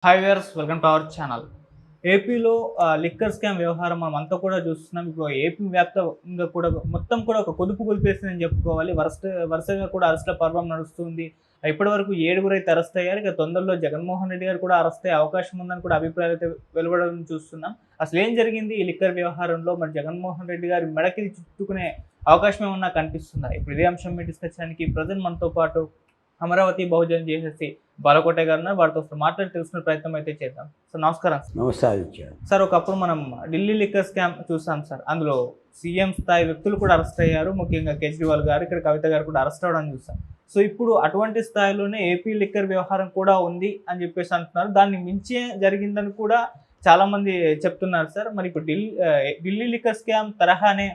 Hi viewers, welcome to our channel. ఏపీలో liquor scam వ్యవహారం మనం అంతా కూడా చూస్తున్నాం. ఇప్పుడు ఏపీ వ్యాప్తంగా కూడా మొత్తం కూడా ఒక పొదుపు కుదిపేసిందని చెప్పుకోవాలి. వరుసగా కూడా అరెస్ట్ల పర్వం నడుస్తుంది. ఇప్పటివరకు 7 అయితే అరెస్ట్ అయ్యారు. ఇక తొందరలో జగన్మోహన్ రెడ్డి గారు కూడా అరెస్ట్ అయ్యే అవకాశం ఉందని కూడా అభిప్రాయాలు అయితే వెలువడడం చూస్తున్నాం. అసలు ఏం జరిగింది ఈ లిక్కర్ వ్యవహారంలో? మరి జగన్మోహన్ రెడ్డి గారి మెడకి చుట్టుకునే అవకాశం ఏమన్నా కనిపిస్తుందా? ఇప్పుడు ఇదే అంశం మీద డిస్కస్ చేయడానికి ప్రజెంట్ మనతో పాటు అమరావతి బహుజన్ చేసేసి బాలకోట గారు వారితో మాట్లాడి తెలుసుకునే ప్రయత్నం అయితే చేద్దాం. సార్ నమస్కారం. నమస్కారం. సార్ ఒకప్పుడు మనం ఢిల్లీ లిక్కర్ స్కామ్ చూసాం సార్. అందులో సీఎం స్థాయి వ్యక్తులు కూడా అరెస్ట్ అయ్యారు. ముఖ్యంగా కేజ్రీవాల్ గారు, ఇక్కడ కవిత గారు కూడా అరెస్ట్ అవ్వడం చూసాం. సో ఇప్పుడు అటువంటి స్థాయిలోనే ఏపీ లిక్కర్ వ్యవహారం కూడా ఉంది అని చెప్పేసి అంటున్నారు. దాన్ని మించే జరిగిందని కూడా చాలా మంది చెప్తున్నారు సార్. మరి ఇప్పుడు ఢిల్లీ లిక్కర్ స్కామ్ తరహానే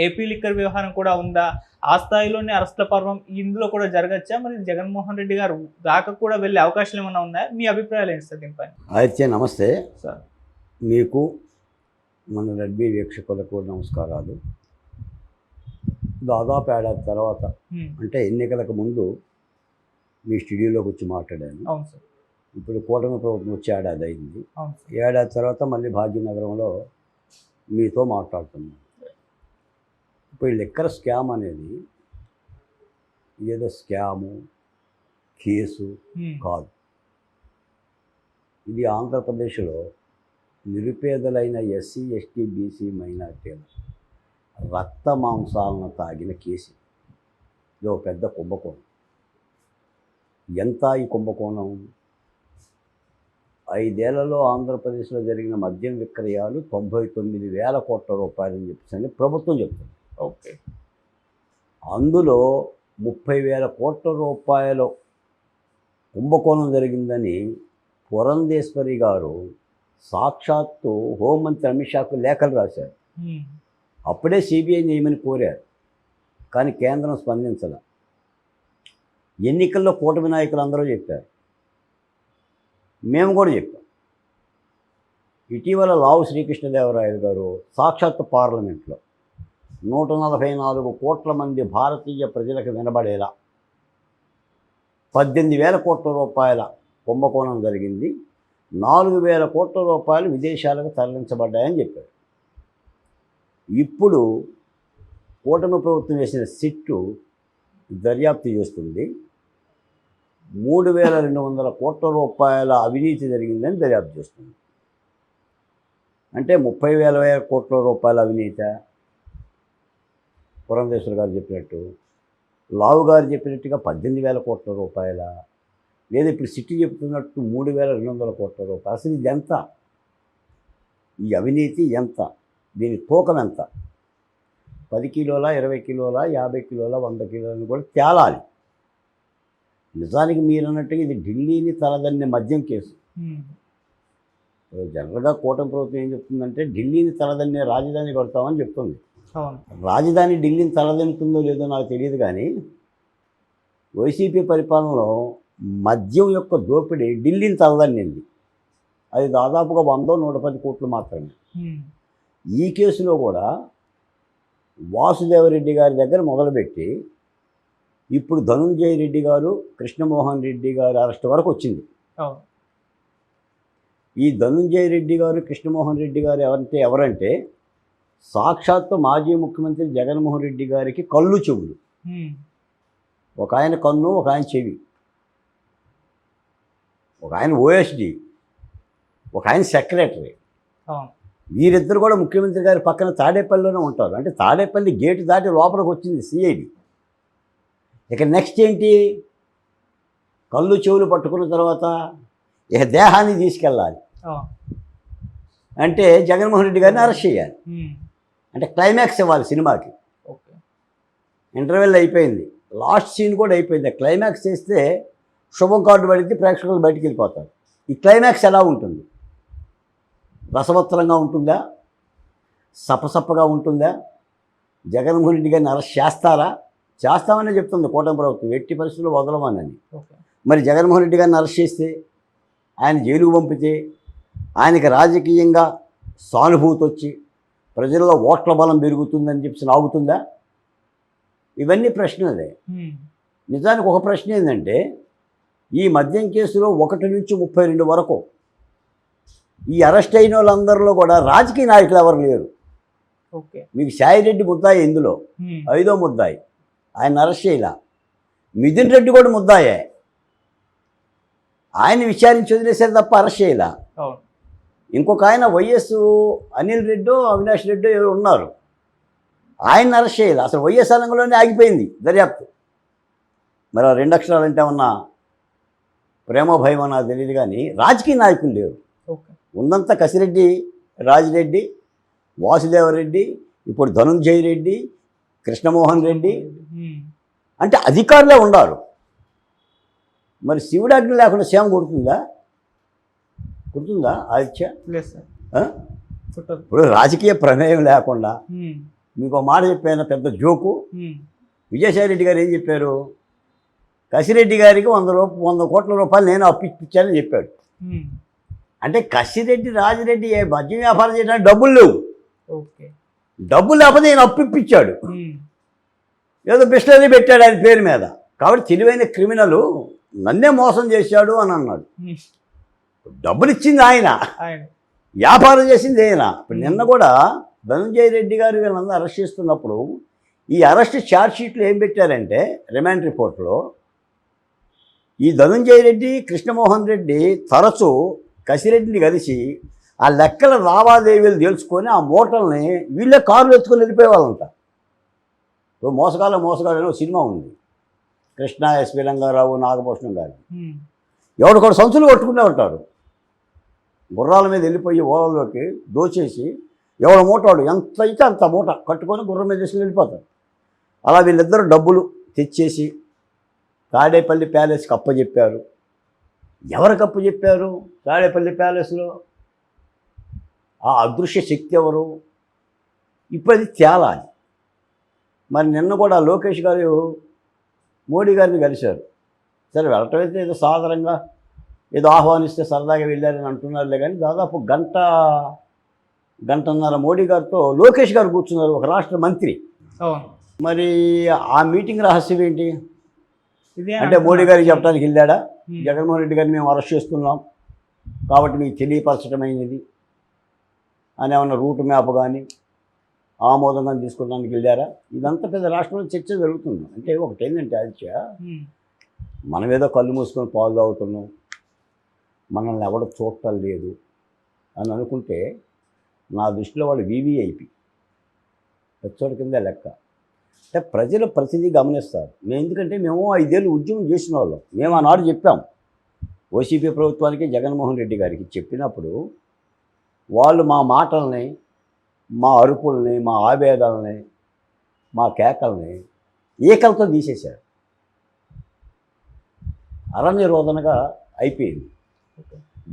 ఏపీ లిక్కర్ వ్యవహారం కూడా ఉందా? ఆ స్థాయిలోనే అరెస్ట్ల పర్వం ఇందులో కూడా జరగచ్చా? మరి జగన్మోహన్ రెడ్డి గారు దాకా కూడా వెళ్ళే అవకాశాలు ఏమైనా ఉన్నాయా? మీ అభిప్రాయాలు ఏంటి సార్ దీనిపైన? అయితే నమస్తే సార్. మీకు మన రెడ్బీ వీక్షకులకు నమస్కారాలు. దాదాపు ఏడాది తర్వాత అంటే ఎన్నికలకు ముందు మీ స్టూడియోలోకి వచ్చి మాట్లాడాను. అవును సార్. ఇప్పుడు కూటమి ప్రభుత్వం వచ్చి ఏడాది అయింది. అవును సార్. ఏడాది తర్వాత మళ్ళీ భాగ్యనగరంలో మీతో మాట్లాడుతున్నాను. ఇప్పుడు ఈ లిక్కర్ స్కామ్ అనేది ఏదో స్కాము కేసు కాదు. ఇది ఆంధ్రప్రదేశ్లో నిరుపేదలైన ఎస్సీ, ఎస్టీ, బీసీ మైనార్టీల రక్త మాంసాలను తాగిన కేసు. ఇది ఒక పెద్ద కుంభకోణం. ఎంత ఈ కుంభకోణం? 5 ఏళ్లలో ఆంధ్రప్రదేశ్లో జరిగిన మద్యం విక్రయాలు 99,000 కోట్ల రూపాయలని చెప్పేసి ప్రభుత్వం చెప్తుంది. ఓకే. అందులో 30,000 కోట్ల రూపాయల కుంభకోణం జరిగిందని పురంధేశ్వరి గారు సాక్షాత్తు హోంమంత్రి అమిత్ షాకు లేఖలు రాశారు. అప్పుడే సిబిఐ నియమని కోరారు, కానీ కేంద్రం స్పందించాల. ఎన్నికల్లో కూటమి నాయకులు అందరూ చెప్పారు, మేము కూడా చెప్పాం. ఇటీవల లావు శ్రీకృష్ణదేవరాయలు గారు సాక్షాత్తు పార్లమెంట్లో 144 కోట్ల మంది భారతీయ ప్రజలకు వినబడేలా 18,000 కోట్ల రూపాయల కుంభకోణం జరిగింది, 4,000 కోట్ల రూపాయలు విదేశాలకు తరలించబడ్డాయని చెప్పారు. ఇప్పుడు కూటమి ప్రభుత్వం వేసిన సిట్టు దర్యాప్తు చేస్తుంది. 3,200 కోట్ల రూపాయల అవినీతి జరిగిందని దర్యాప్తు చేస్తుంది. అంటే 30,000 కోట్ల రూపాయల అవినీతి పురంధేశ్వర్ గారు చెప్పినట్టు, లావు గారు చెప్పినట్టుగా 18,000 కోట్ల రూపాయల, లేదా ఇప్పుడు సిటీ చెప్తున్నట్టు 3,200 కోట్ల రూపాయలు. అసలు ఇది ఎంత? ఈ అవినీతి ఎంత? దీని తూకం ఎంత? 10 కిలోల, 20 కిలోల, 50 కిలోల, 100 కిలోలని కూడా తేలాలి. నిజానికి మీరు అన్నట్టుగా ఇది ఢిల్లీని తలదన్నే మద్యం కేసు. జనరల్గా కూటమి ప్రభుత్వం ఏం చెప్తుందంటే ఢిల్లీని తలదన్నే రాజధాని కడతామని చెప్తుంది. రాజధాని ఢిల్లీని తలదన్నుతుందో లేదో నాకు తెలియదు, కానీ వైసీపీ పరిపాలనలో మద్యం యొక్క దోపిడీ ఢిల్లీని తలదన్నింది. అది దాదాపుగా 100-110 కోట్లు మాత్రమే. ఈ కేసులో కూడా వాసుదేవరెడ్డి గారి దగ్గర మొదలుపెట్టి ఇప్పుడు ధనుంజయ రెడ్డి గారు, కృష్ణమోహన్ రెడ్డి గారి అరెస్ట్ వరకు వచ్చింది. ఈ ధనుంజయ రెడ్డి గారు, కృష్ణమోహన్ రెడ్డి గారు ఎవరంటే సాక్షాత్తు మాజీ ముఖ్యమంత్రి జగన్మోహన్ రెడ్డి గారికి కళ్ళు చెవులు. ఒక ఆయన కన్ను, ఒక ఆయన చెవి, ఒక ఆయన ఓఎస్డి, ఒక ఆయన సెక్రటరీ. వీరిద్దరు కూడా ముఖ్యమంత్రి గారి పక్కన తాడేపల్లిలోనే ఉంటారు. అంటే తాడేపల్లి గేటు దాటి లోపలికి వచ్చింది సిఐడి. ఇక నెక్స్ట్ ఏంటి? కళ్ళు చెవులు పట్టుకున్న తర్వాత ఇక దేహాన్ని తీసుకెళ్ళాలి. అంటే జగన్మోహన్ రెడ్డి గారిని అరెస్ట్ చేయాలి. అంటే క్లైమాక్స్ ఇవ్వాలి సినిమాకి. ఇంటర్వెల్ అయిపోయింది, లాస్ట్ సీన్ కూడా అయిపోయింది. క్లైమాక్స్ చేస్తే శుభం కార్డు పడితే ప్రేక్షకులు బయటికి వెళ్ళిపోతారు. ఈ క్లైమాక్స్ ఎలా ఉంటుంది? రసవత్తరంగా ఉంటుందా? సపసప్పగా ఉంటుందా? జగన్మోహన్ రెడ్డి గారిని అరెస్ట్ చేస్తారా? చేస్తామని చెప్తుంది కూటమి ప్రభుత్వం, ఎట్టి పరిస్థితుల్లో వదలమని. మరి జగన్మోహన్ రెడ్డి గారిని అరెస్ట్ చేస్తే, ఆయన జైలుకు పంపితే, ఆయనకి రాజకీయంగా సానుభూతి వచ్చి ప్రజల్లో ఓట్ల బలం పెరుగుతుందని చెప్పి ఆగుతుందా? ఇవన్నీ ప్రశ్నలే. నిజానికి ఒక ప్రశ్న ఏంటంటే, ఈ మద్యం కేసులో 1 నుంచి 32 వరకు ఈ అరెస్ట్ అయిన వాళ్ళందరిలో కూడా రాజకీయ నాయకులు ఎవరు లేరు. ఓకే. మీకు సాయిరెడ్డి ముద్దాయి ఇందులో 5వ ముద్దాయి, ఆయన అరెస్ట్ చేయలా. మిథున్ రెడ్డి కూడా ముద్దాయే, ఆయన విచారించి వదిలేశారు తప్ప అరెస్ట్ చేయలా. అవును. ఇంకొక ఆయన వైఎస్ అనిల్ రెడ్డో అవినాష్ రెడ్డో ఎవరు ఉన్నారు, ఆయన అరెస్ట్ చేయాలి. అసలు వైఎస్ అనంగంలోనే ఆగిపోయింది దర్యాప్తు. మరి ఆ 2 అక్షరాలు అంటే ఏమన్నా ప్రేమ భయం నాకు తెలియదు, కానీ రాజకీయ నాయకులు లేరు. ఓకే. ఉన్నంత కసిరెడ్డి, రాజిరెడ్డి, వాసుదేవరెడ్డి, ఇప్పుడు ధనుంజయ రెడ్డి, కృష్ణమోహన్ రెడ్డి, అంటే అధికారులే ఉన్నారు. మరి శివుడాజ్ఞ లేకుండా సేమ కొడుతుందా? ఆదిత్య? లేదు సార్. ఇప్పుడు రాజకీయ ప్రమేయం లేకుండా మీకు ఒక మాట చెప్పాను, పెద్ద జోకు. విజయసాయిరెడ్డి గారు ఏం చెప్పారు? కసిరెడ్డి గారికి 100 కోట్ల రూపాయలు నేను అప్పిచ్చానని చెప్పాడు. అంటే కసిరెడ్డి, రాజిరెడ్డి మద్యం వ్యాపారం చేయడానికి డబ్బులు లేవు. ఓకే. డబ్బులు లేకపోతే నేను అప్పిప్పించాడు, ఏదో బిస్లరీ పెట్టాడు ఆయన పేరు మీద. కాబట్టి తెలివైన క్రిమినల్ నన్నే మోసం చేశాడు అని అన్నాడు. డబ్బులు ఇచ్చింది ఆయన, వ్యాపారం చేసింది ఆయన. ఇప్పుడు నిన్న కూడా ధనంజయ రెడ్డి గారు వీళ్ళందరూ అరెస్ట్ చేస్తున్నప్పుడు ఈ అరెస్ట్ ఛార్జ్షీట్లు ఏం పెట్టారంటే, రిమాండ్ రిపోర్ట్లో ఈ ధనంజయ రెడ్డి, కృష్ణమోహన్ రెడ్డి తరచూ కసిరెడ్డిని కలిసి ఆ లెక్కల లావాదేవీలు తెలుసుకొని ఆ మూటల్ని వీళ్ళే కారులు ఎత్తుకొని వెళ్ళిపోయేవాళ్ళంట. ఇప్పుడు మోసగాళ్ళని సినిమా ఉంది, కృష్ణ, ఎస్వి రంగారావు, నాగభూషణం గారు. ఎవడు కూడా సంచులు కొట్టుకుంటూ ఉంటారు, గుర్రాల మీద వెళ్ళిపోయి ఓలలోకి దోచేసి ఎవడ మూటవాడు ఎంత అయితే అంత మూట కట్టుకొని గుర్రం మీద తీసుకుని వెళ్ళిపోతారు. అలా వీళ్ళిద్దరూ డబ్బులు తెచ్చేసి తాడేపల్లి ప్యాలెస్కి అప్పచెప్పారు. ఎవరికి అప్పచెప్పారు? తాడేపల్లి ప్యాలెస్లో ఆ అదృశ్య శక్తి ఎవరు? ఇప్పుడు అది తేలాలి. మరి నిన్న కూడా లోకేష్ గారు మోడీ గారిని కలిశారు. సరే, వెళ్ళటం అయితే ఏదో సాధారణంగా ఏదో ఆహ్వానిస్తే సరదాగా వెళ్ళారని అంటున్నారులే, కానీ దాదాపు గంటన్నర మోడీ గారితో లోకేష్ గారు కూర్చున్నారు, ఒక రాష్ట్ర మంత్రి. మరి ఆ మీటింగ్ రహస్యం ఏంటి? అంటే మోడీ గారికి చెప్పడానికి వెళ్ళాడా, జగన్మోహన్ రెడ్డి గారిని మేము అరెస్ట్ చేస్తున్నాం కాబట్టి మీకు తెలియపరచడమైనది అని ఏమన్నా రూట్ మ్యాప్ కానీ ఆమోదం కానీ తీసుకోవడానికి వెళ్ళారా? ఇదంతా పెద్ద రాష్ట్రంలో చర్చ జరుగుతుంది. అంటే ఒకటి ఏంటంటే ఆదిత్య, మనం ఏదో కళ్ళు మూసుకొని పాలు తాగుతున్నాం, మనల్ని ఎవడ చూడటం లేదు అని అనుకుంటే నా దృష్టిలో వాళ్ళు వీవీఐపీ పెచ్చోడి కింద లెక్క. అంటే ప్రజలు ప్రతిదీ గమనిస్తారు. ఎందుకంటే మేము 5 ఏళ్ళు ఉద్యమం చేసిన వాళ్ళం. మేము ఆనాడు చెప్పాం ఓసీపీ ప్రభుత్వానికి, జగన్మోహన్ రెడ్డి గారికి చెప్పినప్పుడు వాళ్ళు మా మాటల్ని, మా అరుపుల్ని, మా ఆవేదనల్ని, మా కేకల్ని ఏకలతో తీసేశారు. అరణ్య రోదనగా అయిపోయింది.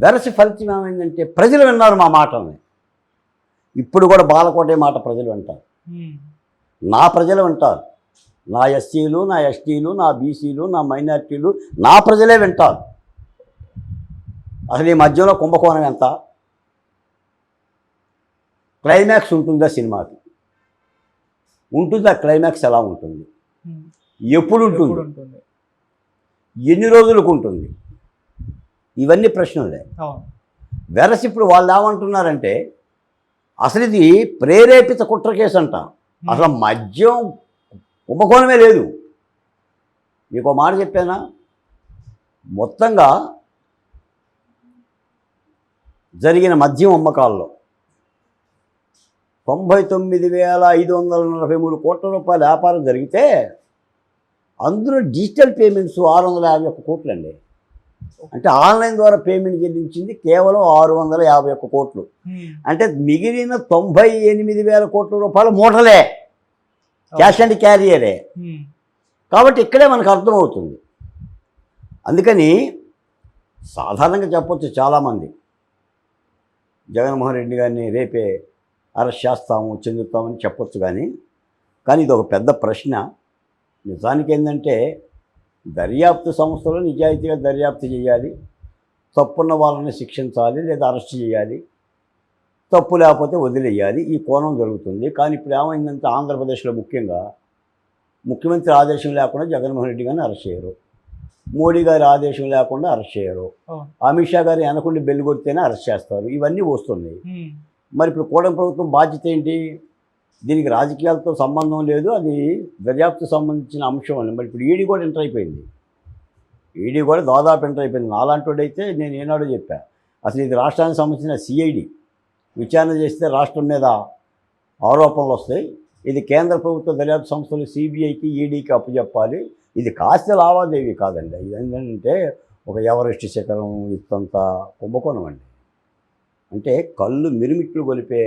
వెరసి ఫలితం ఏమైందంటే ప్రజలు విన్నారు మా మాటల్ని. ఇప్పుడు కూడా బాలకోటే మాట ప్రజలు వింటారు, నా ప్రజలు వింటారు. నా ఎస్సీలు, నా ఎస్టీలు, నా బీసీలు, నా మైనార్టీలు, నా ప్రజలే వింటారు. అసలు ఈ మధ్యలో కుంభకోణం ఎంత? క్లైమాక్స్ ఉంటుందా సినిమాకి? ఉంటుందా? క్లైమాక్స్ ఎలా ఉంటుంది? ఎప్పుడు ఉంటుంది? ఎన్ని రోజులకు ఉంటుంది? ఇవన్నీ ప్రశ్నలే. వెరసి ఇప్పుడు వాళ్ళు ఏమంటున్నారంటే అసలు ఇది ప్రేరేపిత కుట్ర కేసు అంట. అసలు మద్యం కుంభకోణమే లేదు. మీకు మాట చెప్పానా, మొత్తంగా జరిగిన మద్యం అమ్మకాల్లో 99,543 కోట్ల రూపాయల వ్యాపారం జరిగితే అందులో డిజిటల్ పేమెంట్స్ 651 కోట్లు అండి. అంటే ఆన్లైన్ ద్వారా పేమెంట్ చెల్లించింది కేవలం 651 కోట్లు. అంటే మిగిలిన 98,000 కోట్ల రూపాయల మూటలే, క్యాష్ అండ్ క్యారియరే. కాబట్టి ఇక్కడే మనకు అర్థమవుతుంది. అందుకని సాధారణంగా చెప్పొచ్చు, చాలామంది జగన్మోహన్ రెడ్డి గారిని రేపే అరెస్ట్ చేస్తాము, చెందుతామని చెప్పొచ్చు. కానీ ఇది ఒక పెద్ద ప్రశ్న. నిజానికి ఏంటంటే దర్యాప్తు సంస్థలు నిజాయితీగా దర్యాప్తు చేయాలి, తప్పున్న వాళ్ళని శిక్షించాలి లేదా అరెస్ట్ చేయాలి, తప్పు లేకపోతే వదిలేయాలి. ఈ కోణం జరుగుతుంది. కానీ ఇప్పుడు ఏమైందంటే ఆంధ్రప్రదేశ్లో ముఖ్యంగా ముఖ్యమంత్రి ఆదేశం లేకుండా జగన్మోహన్ రెడ్డి గారిని అరెస్ట్ చేయరు. మోడీ గారి ఆదేశం లేకుండా అరెస్ట్ చేయరు, అవును. అమిత్ షా గారు వెనకుండి బెల్లు కొడితేనే అరెస్ట్ చేస్తారు, ఇవన్నీ వస్తున్నాయి. ఉమ్. మరి ఇప్పుడు కూటమి ప్రభుత్వం బాధ్యత ఏంటి? దీనికి రాజకీయాలతో సంబంధం లేదు, అది దర్యాప్తు సంబంధించిన అంశం అని. మరి ఇప్పుడు ఈడీ కూడా ఎంటర్ అయిపోయింది, ఈడీ కూడా దాదాపు ఎంటర్ అయిపోయింది. నాలాంటివాడైతే నేను ఏనాడో చెప్పా, అసలు ఇది రాష్ట్రానికి సంబంధించిన సిఐడి విచారణ చేస్తే రాష్ట్రం మీద ఆరోపణలు వస్తాయి, ఇది కేంద్ర ప్రభుత్వ దర్యాప్తు సంస్థలు సిబిఐకి ఈడీకి అప్పచెప్పాలి, ఇది కాస్త లావాదేవీ కాదండి. ఇది ఏంటంటే ఒక ఎవరెస్ట్ శిఖరం ఇంతంత కుంభకోణం అండి. అంటే కళ్ళు మిరుమిట్లు గొలిపే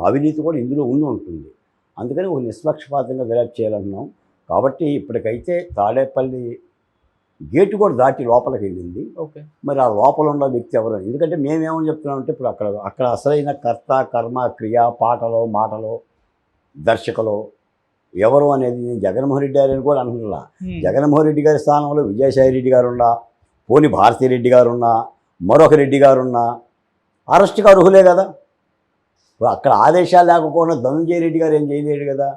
అవినీతి కూడా ఇందులో ఉండి ఉంటుంది. అందుకని ఒక నిష్పక్షపాతంగా దర్యాప్తు చేయాలంటున్నాం. కాబట్టి ఇప్పటికైతే తాడేపల్లి గేటు కూడా దాటి లోపలికి వెళ్ళింది. ఓకే. మరి ఆ లోపల ఉన్న వ్యక్తి ఎవరు? ఎందుకంటే మేమేమని చెప్తున్నామంటే ఇప్పుడు అక్కడ అసలైన కర్త కర్మ క్రియ పాటలో మాటలో దర్శకులు ఎవరు అనేది నేను జగన్మోహన్ రెడ్డి గారిని కూడా అంటున్నా. జగన్మోహన్ రెడ్డి గారి స్థానంలో విజయసాయి రెడ్డి గారు ఉన్నా, పోని భారతీరెడ్డి గారు ఉన్నా, మరొక రెడ్డి గారు ఉన్నా అరెస్ట్కి అర్హులే కదా. అక్కడ ఆదేశాలు లేకపోయినా ధనంజయ రెడ్డి గారు ఏం చేయలేడు కదా.